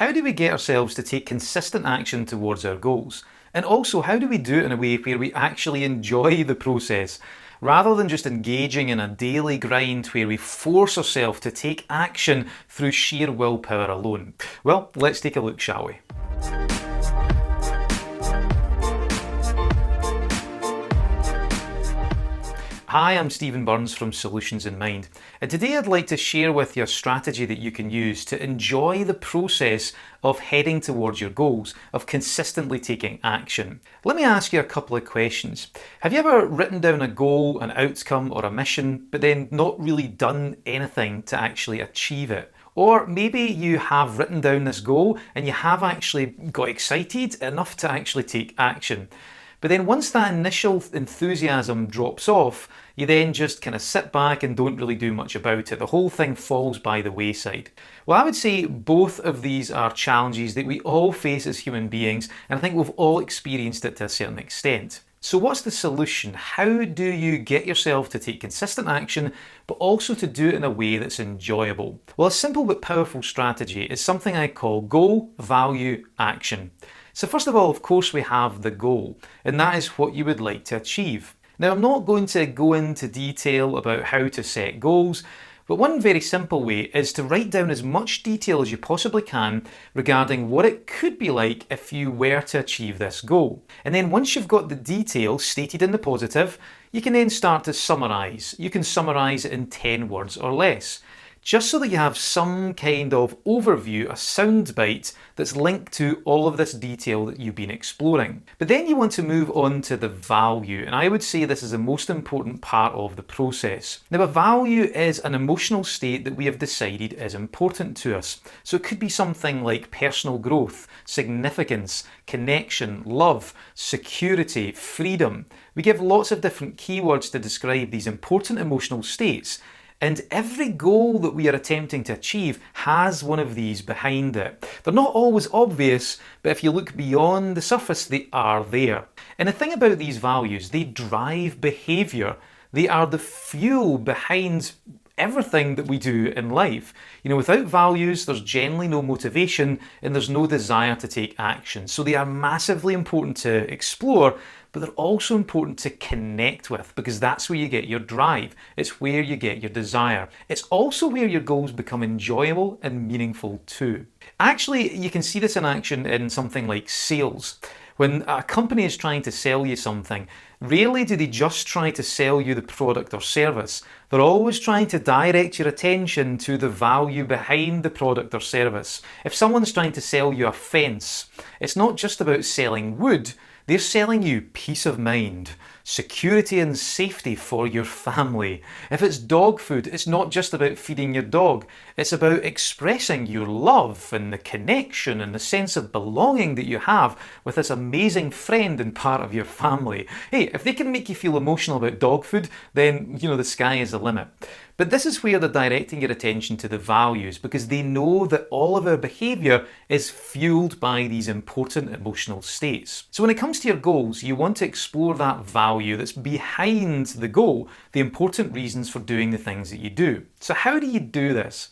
how do we get ourselves to take consistent action towards our goals? And also, how do we do it in a way where we actually enjoy the process, rather than just engaging in a daily grind where we force ourselves to take action through sheer willpower alone? Well, let's take a look, shall we? Hi, I'm Stephen Burns from Solutions in Mind, and today I'd like to share with you a strategy that you can use to enjoy the process of heading towards your goals, of consistently taking action. Let me ask you a couple of questions. Have you ever written down a goal, an outcome, or a mission, but then not really done anything to actually achieve it? Or maybe you have written down this goal and you have actually got excited enough to actually take action. But then once that initial enthusiasm drops off, you then just kind of sit back and don't really do much about it. The whole thing falls by the wayside. Well, I would say both of these are challenges that we all face as human beings, and I think we've all experienced it to a certain extent. So what's the solution? How do you get yourself to take consistent action, but also to do it in a way that's enjoyable? Well, a simple but powerful strategy is something I call goal, value, action. So first of all, of course, we have the goal, and that is what you would like to achieve. Now, I'm not going to go into detail about how to set goals, but one very simple way is to write down as much detail as you possibly can regarding what it could be like if you were to achieve this goal. And then once you've got the detail stated in the positive, you can then start to summarise. You can summarise it in 10 words or less, just so that you have some kind of overview, a soundbite that's linked to all of this detail that you've been exploring. But then you want to move on to the value, and I would say this is the most important part of the process. Now, a value is an emotional state that we have decided is important to us. So it could be something like personal growth, significance, connection, love, security, freedom. We give lots of different keywords to describe these important emotional states. And every goal that we are attempting to achieve has one of these behind it. They're not always obvious, but if you look beyond the surface, they are there. And the thing about these values, they drive behaviour. They are the fuel behind everything that we do in life. You know, without values, there's generally no motivation and there's no desire to take action. So they are massively important to explore, but they're also important to connect with, because that's where you get your drive. It's where you get your desire. It's also where your goals become enjoyable and meaningful too. Actually, you can see this in action in something like sales. When a company is trying to sell you something, rarely do they just try to sell you the product or service. They're always trying to direct your attention to the value behind the product or service. If someone's trying to sell you a fence, it's not just about selling wood. They're selling you peace of mind, security and safety for your family. If it's dog food, it's not just about feeding your dog. It's about expressing your love and the connection and the sense of belonging that you have with this amazing friend and part of your family. Hey, if they can make you feel emotional about dog food, then, you know, the sky is the limit. But this is where they're directing your attention to the values, because they know that all of our behaviour is fueled by these important emotional states. So when it comes to your goals, you want to explore that value that's behind the goal, the important reasons for doing the things that you do. So how do you do this?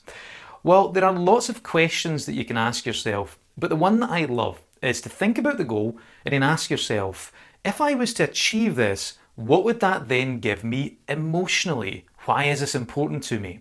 Well, there are lots of questions that you can ask yourself, but the one that I love is to think about the goal and then ask yourself, if I was to achieve this, what would that then give me emotionally? Why is this important to me?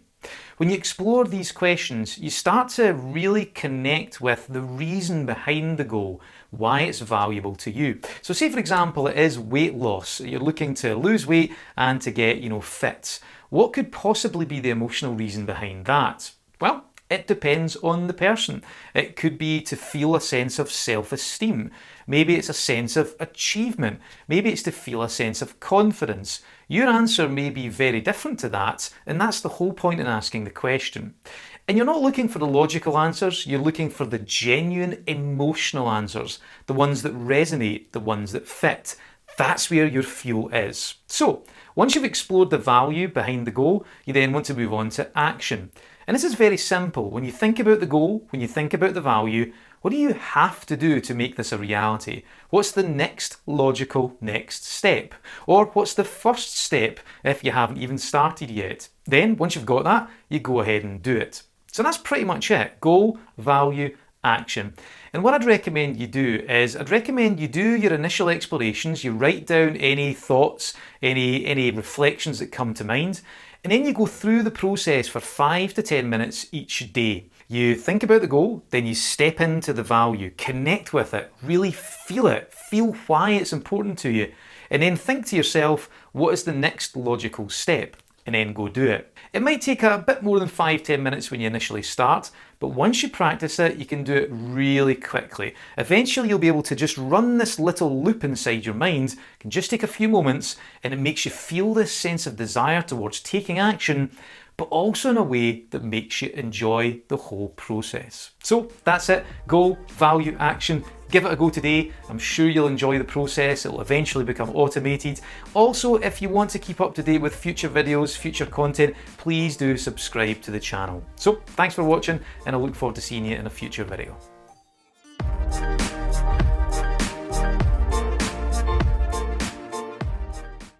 When you explore these questions, you start to really connect with the reason behind the goal, why it's valuable to you. So say, for example, it is weight loss. You're looking to lose weight and to get, fit. What could possibly be the emotional reason behind that? Well, it depends on the person. It could be to feel a sense of self-esteem. Maybe it's a sense of achievement. Maybe it's to feel a sense of confidence. Your answer may be very different to that, and that's the whole point in asking the question. And you're not looking for the logical answers, you're looking for the genuine emotional answers, the ones that resonate, the ones that fit. That's where your fuel is. So, once you've explored the value behind the goal, you then want to move on to action. And this is very simple. When you think about the goal, when you think about the value, what do you have to do to make this a reality? What's the next logical next step? Or what's the first step if you haven't even started yet? Then, once you've got that, you go ahead and do it. So that's pretty much it. Goal, value, action. And what I'd recommend you do is I'd recommend you do your initial explorations, you write down any thoughts, any reflections that come to mind, and then you go through the process for 5 to 10 minutes each day. You think about the goal, then you step into the value, connect with it, really feel it, feel why it's important to you, and then think to yourself, what is the next logical step? And then go do it. It might take a bit more than 5-10 minutes when you initially start, but once you practice it, you can do it really quickly. Eventually you'll be able to just run this little loop inside your mind. It can just take a few moments, and it makes you feel this sense of desire towards taking action, but also in a way that makes you enjoy the whole process. So that's it. Goal, value, action. Give it a go today. I'm sure you'll enjoy the process. It'll eventually become automated. Also, if you want to keep up to date with future videos, future content, please do subscribe to the channel. So thanks for watching, and I look forward to seeing you in a future video.